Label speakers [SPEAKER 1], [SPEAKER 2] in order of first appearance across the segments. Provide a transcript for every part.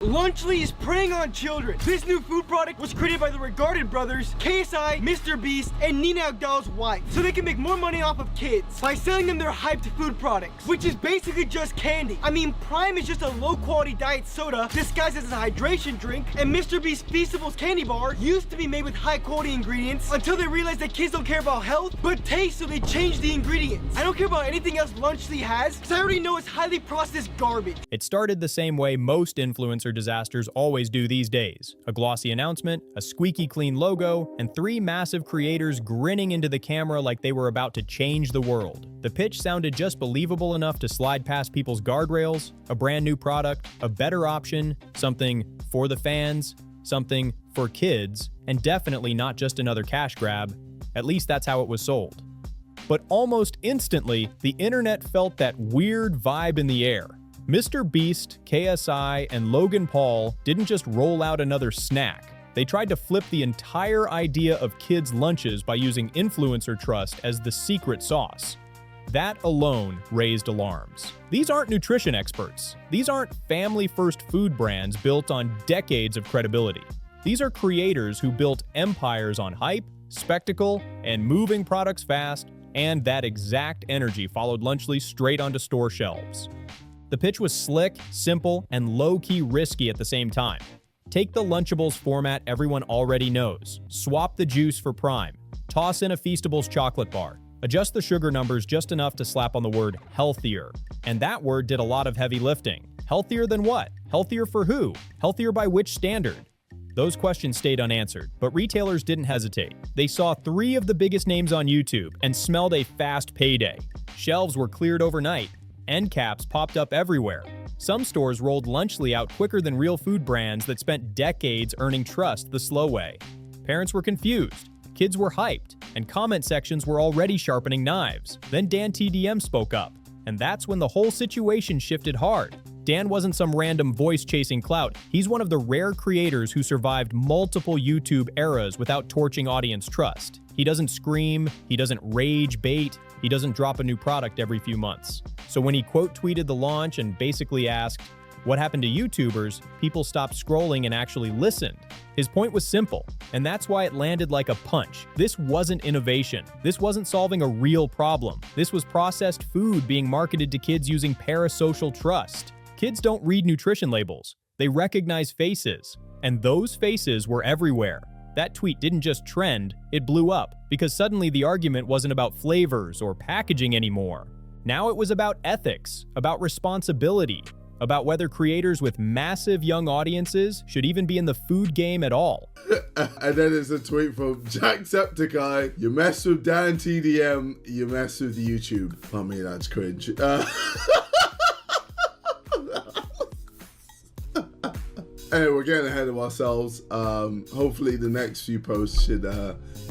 [SPEAKER 1] Lunchly is preying on children. This new food product was created by the regarded brothers, KSI, MrBeast, and Nina Agdal's wife, so they can make more money off of kids by selling them their hyped food products, which is basically just candy. I mean, Prime is just a low-quality diet soda disguised as a hydration drink, and MrBeast Feastables candy bar used to be made with high-quality ingredients until they realized that kids don't care about health, but taste, so they changed the ingredients. I don't care about anything else Lunchly has, because I already know it's highly processed garbage.
[SPEAKER 2] It started the same way most influencer disasters always do these days. A glossy announcement, a squeaky clean logo, and 3 massive creators grinning into the camera like they were about to change the world. The pitch sounded just believable enough to slide past people's guardrails: a brand new product, a better option, something for the fans, something for kids, and definitely not just another cash grab. At least that's how it was sold. But almost instantly, the internet felt that weird vibe in the air. MrBeast, KSI, and Logan Paul didn't just roll out another snack. They tried to flip the entire idea of kids' lunches by using influencer trust as the secret sauce. That alone raised alarms. These aren't nutrition experts. These aren't family-first food brands built on decades of credibility. These are creators who built empires on hype, spectacle, and moving products fast, and that exact energy followed Lunchly straight onto store shelves. The pitch was slick, simple, and low-key risky at the same time. Take the Lunchables format everyone already knows. Swap the juice for Prime. Toss in a Feastables chocolate bar. Adjust the sugar numbers just enough to slap on the word healthier. And that word did a lot of heavy lifting. Healthier than what? Healthier for who? Healthier by which standard? Those questions stayed unanswered, but retailers didn't hesitate. They saw 3 of the biggest names on YouTube and smelled a fast payday. Shelves were cleared overnight. End caps popped up everywhere. Some stores rolled Lunchly out quicker than real food brands that spent decades earning trust the slow way. Parents were confused, kids were hyped, and comment sections were already sharpening knives. Then DanTDM spoke up, and that's when the whole situation shifted hard. Dan wasn't some random voice chasing clout. He's one of the rare creators who survived multiple YouTube eras without torching audience trust. He doesn't scream, he doesn't rage bait, he doesn't drop a new product every few months. So when he quote tweeted the launch and basically asked, "What happened to YouTubers?" people stopped scrolling and actually listened. His point was simple, and that's why it landed like a punch. This wasn't innovation. This wasn't solving a real problem. This was processed food being marketed to kids using parasocial trust. Kids don't read nutrition labels. They recognize faces, and those faces were everywhere. That tweet didn't just trend, it blew up, because suddenly the argument wasn't about flavors or packaging anymore. Now it was about ethics, about responsibility, about whether creators with massive young audiences should even be in the food game at all.
[SPEAKER 3] And then there's a tweet from Jacksepticeye: "You mess with DanTDM, you mess with YouTube." I mean, that's cringe. Anyway, we're getting ahead of ourselves. Hopefully the next few posts should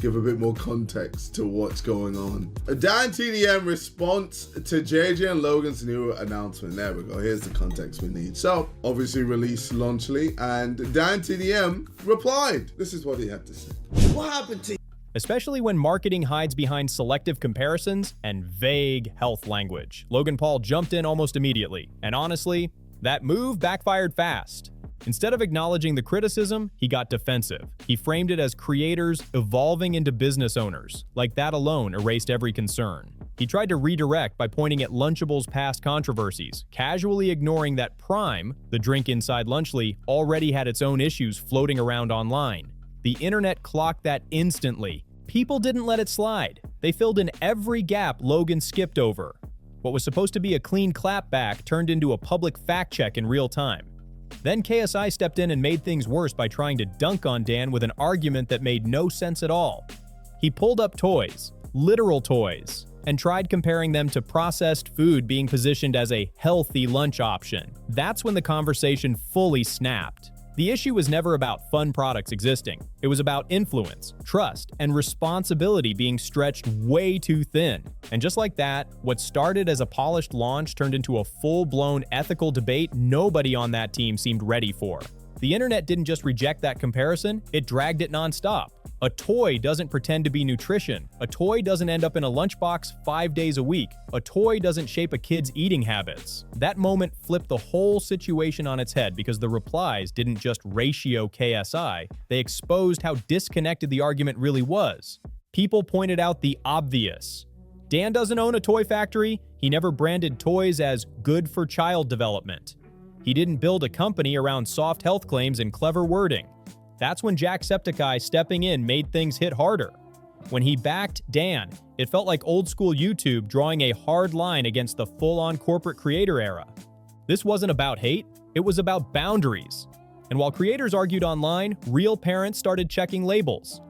[SPEAKER 3] give a bit more context to what's going on. A DanTDM response to JJ and Logan's new announcement. There we go. Here's the context we need. So, obviously released Lunchly, and DanTDM replied. This is what he had to say.
[SPEAKER 1] What happened to you?
[SPEAKER 2] Especially when marketing hides behind selective comparisons and vague health language. Logan Paul jumped in almost immediately. And honestly, that move backfired fast. Instead of acknowledging the criticism, he got defensive. He framed it as creators evolving into business owners. Like that alone erased every concern. He tried to redirect by pointing at Lunchables' past controversies, casually ignoring that Prime, the drink inside Lunchly, already had its own issues floating around online. The internet clocked that instantly. People didn't let it slide. They filled in every gap Logan skipped over. What was supposed to be a clean clapback turned into a public fact check in real time. Then KSI stepped in and made things worse by trying to dunk on Dan with an argument that made no sense at all. He pulled up toys, literal toys, and tried comparing them to processed food being positioned as a healthy lunch option. That's when the conversation fully snapped. The issue was never about fun products existing. It was about influence, trust, and responsibility being stretched way too thin. And just like that, what started as a polished launch turned into a full-blown ethical debate nobody on that team seemed ready for. The internet didn't just reject that comparison, it dragged it nonstop. A toy doesn't pretend to be nutrition. A toy doesn't end up in a lunchbox 5 days a week. A toy doesn't shape a kid's eating habits. That moment flipped the whole situation on its head because the replies didn't just ratio KSI, they exposed how disconnected the argument really was. People pointed out the obvious. Dan doesn't own a toy factory. He never branded toys as good for child development. He didn't build a company around soft health claims and clever wording. That's when Jacksepticeye stepping in made things hit harder. When he backed Dan, it felt like old school YouTube drawing a hard line against the full-on corporate creator era. This wasn't about hate, it was about boundaries. And while creators argued online, real parents started checking labels.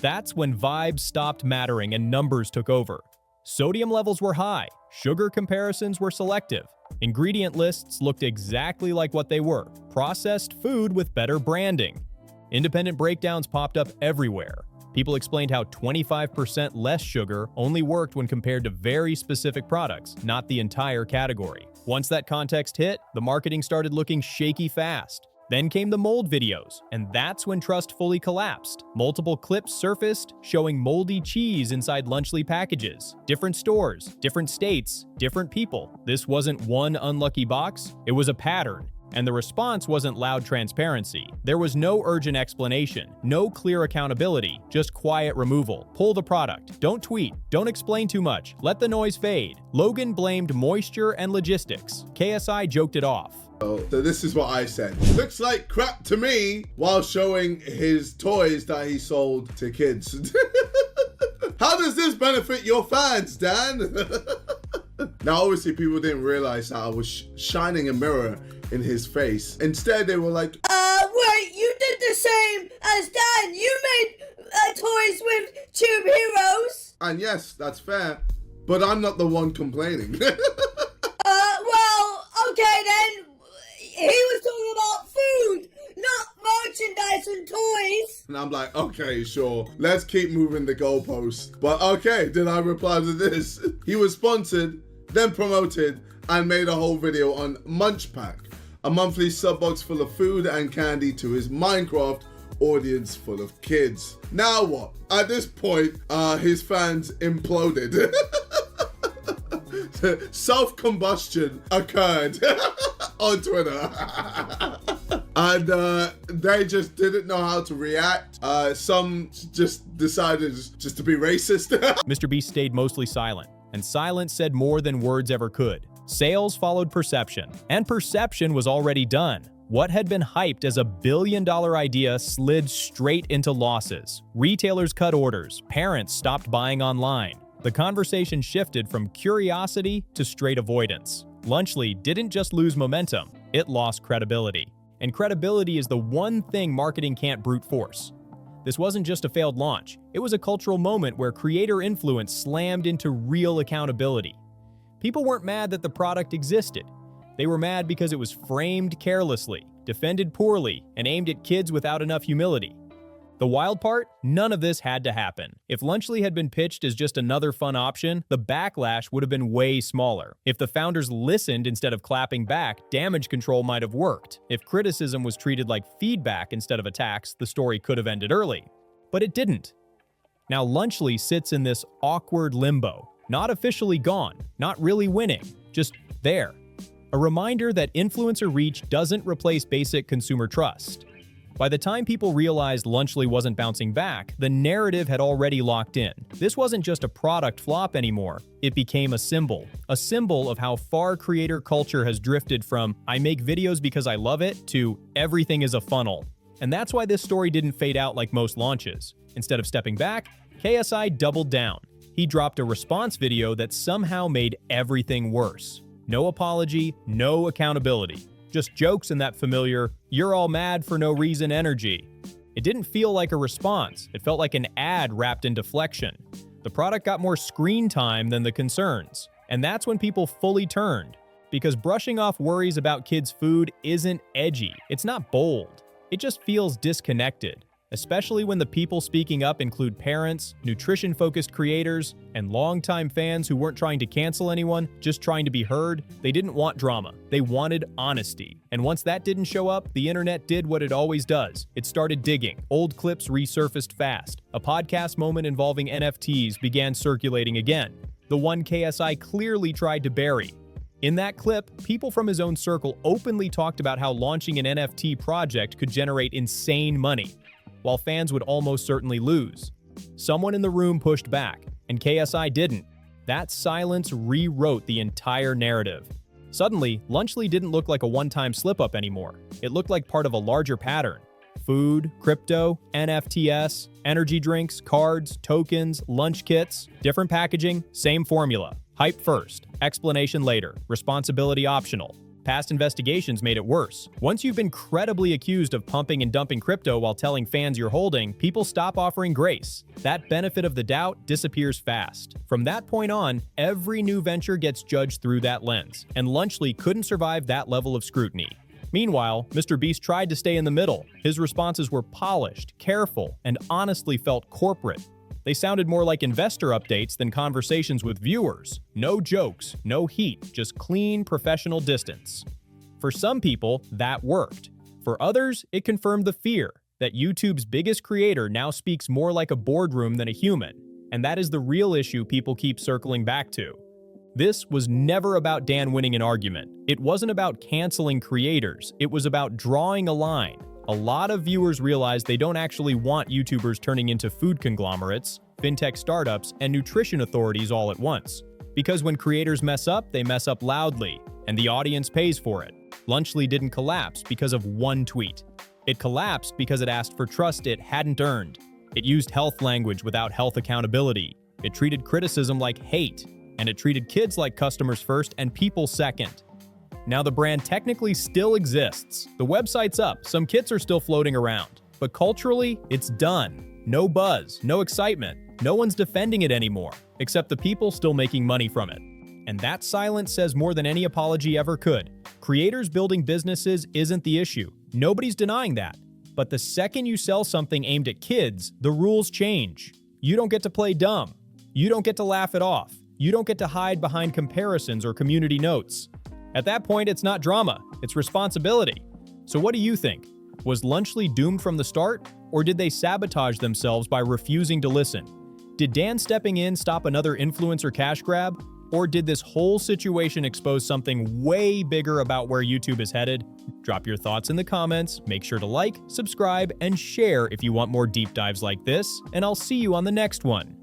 [SPEAKER 2] That's when vibes stopped mattering and numbers took over. Sodium levels were high, sugar comparisons were selective, ingredient lists looked exactly like what they were, processed food with better branding. Independent breakdowns popped up everywhere. People explained how 25% less sugar only worked when compared to very specific products, not the entire category. Once that context hit, the marketing started looking shaky fast. Then came the mold videos, and that's when trust fully collapsed. Multiple clips surfaced showing moldy cheese inside Lunchly packages. Different stores, different states, different people. This wasn't one unlucky box, it was a pattern. And the response wasn't loud transparency. There was no urgent explanation, no clear accountability, just quiet removal. Pull the product, don't tweet, don't explain too much, let the noise fade. Logan blamed moisture and logistics. KSI joked it off.
[SPEAKER 3] So this is what I said. Looks like crap to me, while showing his toys that he sold to kids. How does this benefit your fans, Dan? Now, obviously, people didn't realize that I was shining a mirror in his face. Instead, they were like,
[SPEAKER 4] wait, you did the same as Dan. You made toys with Tube Heroes.
[SPEAKER 3] And yes, that's fair, but I'm not the one complaining.
[SPEAKER 4] Well, okay then. He was talking about food, not merchandise and toys.
[SPEAKER 3] And I'm like, okay, sure. Let's keep moving the goalposts. But okay, did I reply to this? He was sponsored, then promoted, and made a whole video on Munch Pack, a monthly sub box full of food and candy to his Minecraft audience full of kids. Now what? At this point, his fans imploded. Self-combustion occurred on Twitter. And they just didn't know how to react. Some just decided just to be racist.
[SPEAKER 2] MrBeast stayed mostly silent, and silence said more than words ever could. Sales followed perception, and perception was already done. What had been hyped as a billion-dollar idea slid straight into losses. Retailers cut orders, parents stopped buying online. The conversation shifted from curiosity to straight avoidance. Lunchly didn't just lose momentum, it lost credibility. And credibility is the one thing marketing can't brute force. This wasn't just a failed launch, it was a cultural moment where creator influence slammed into real accountability. People weren't mad that the product existed. They were mad because it was framed carelessly, defended poorly, and aimed at kids without enough humility. The wild part? None of this had to happen. If Lunchly had been pitched as just another fun option, the backlash would have been way smaller. If the founders listened instead of clapping back, damage control might have worked. If criticism was treated like feedback instead of attacks, the story could have ended early. But it didn't. Now Lunchly sits in this awkward limbo. Not officially gone, not really winning, just there. A reminder that influencer reach doesn't replace basic consumer trust. By the time people realized Lunchly wasn't bouncing back, the narrative had already locked in. This wasn't just a product flop anymore, it became a symbol of how far creator culture has drifted from "I make videos because I love it" to "everything is a funnel." And that's why this story didn't fade out like most launches. Instead of stepping back, KSI doubled down. He dropped a response video that somehow made everything worse. No apology, no accountability. Just jokes in that familiar, "you're all mad for no reason" energy. It didn't feel like a response, it felt like an ad wrapped in deflection. The product got more screen time than the concerns. And that's when people fully turned. Because brushing off worries about kids' food isn't edgy, it's not bold. It just feels disconnected. especially when the people speaking up include parents, nutrition-focused creators, and longtime fans who weren't trying to cancel anyone, just trying to be heard. They didn't want drama. They wanted honesty. And once that didn't show up, the internet did what it always does. It started digging. Old clips resurfaced fast. A podcast moment involving NFTs began circulating again. The one KSI clearly tried to bury. In that clip, people from his own circle openly talked about how launching an NFT project could generate insane money, while fans would almost certainly lose. Someone in the room pushed back, and KSI didn't. That silence rewrote the entire narrative. Suddenly, Lunchley didn't look like a one-time slip-up anymore. It looked like part of a larger pattern. Food, crypto, NFTs, energy drinks, cards, tokens, lunch kits, different packaging, same formula. Hype first, explanation later, responsibility optional. Past investigations made it worse. Once you've been credibly accused of pumping and dumping crypto while telling fans you're holding, people stop offering grace. That benefit of the doubt disappears fast. From that point on, every new venture gets judged through that lens, and Lunchley couldn't survive that level of scrutiny. Meanwhile, MrBeast tried to stay in the middle. His responses were polished, careful, and honestly felt corporate. They sounded more like investor updates than conversations with viewers. No jokes, no heat, just clean, professional distance. For some people, that worked. For others, it confirmed the fear that YouTube's biggest creator now speaks more like a boardroom than a human. And that is the real issue people keep circling back to. This was never about Dan winning an argument. It wasn't about canceling creators. It was about drawing a line. A lot of viewers realize they don't actually want YouTubers turning into food conglomerates, fintech startups, and nutrition authorities all at once. Because when creators mess up, they mess up loudly, and the audience pays for it. Lunchley didn't collapse because of one tweet. It collapsed because it asked for trust it hadn't earned. It used health language without health accountability. It treated criticism like hate, and it treated kids like customers first and people second. Now the brand technically still exists. The website's up, some kits are still floating around. But culturally, it's done. No buzz, no excitement. No one's defending it anymore, except the people still making money from it. And that silence says more than any apology ever could. Creators building businesses isn't the issue. Nobody's denying that. But the second you sell something aimed at kids, the rules change. You don't get to play dumb. You don't get to laugh it off. You don't get to hide behind comparisons or community notes. At that point, it's not drama, it's responsibility. So what do you think? Was Lunchley doomed from the start, or did they sabotage themselves by refusing to listen? Did Dan stepping in stop another influencer cash grab, or did this whole situation expose something way bigger about where YouTube is headed? Drop your thoughts in the comments, make sure to like, subscribe, and share if you want more deep dives like this, and I'll see you on the next one.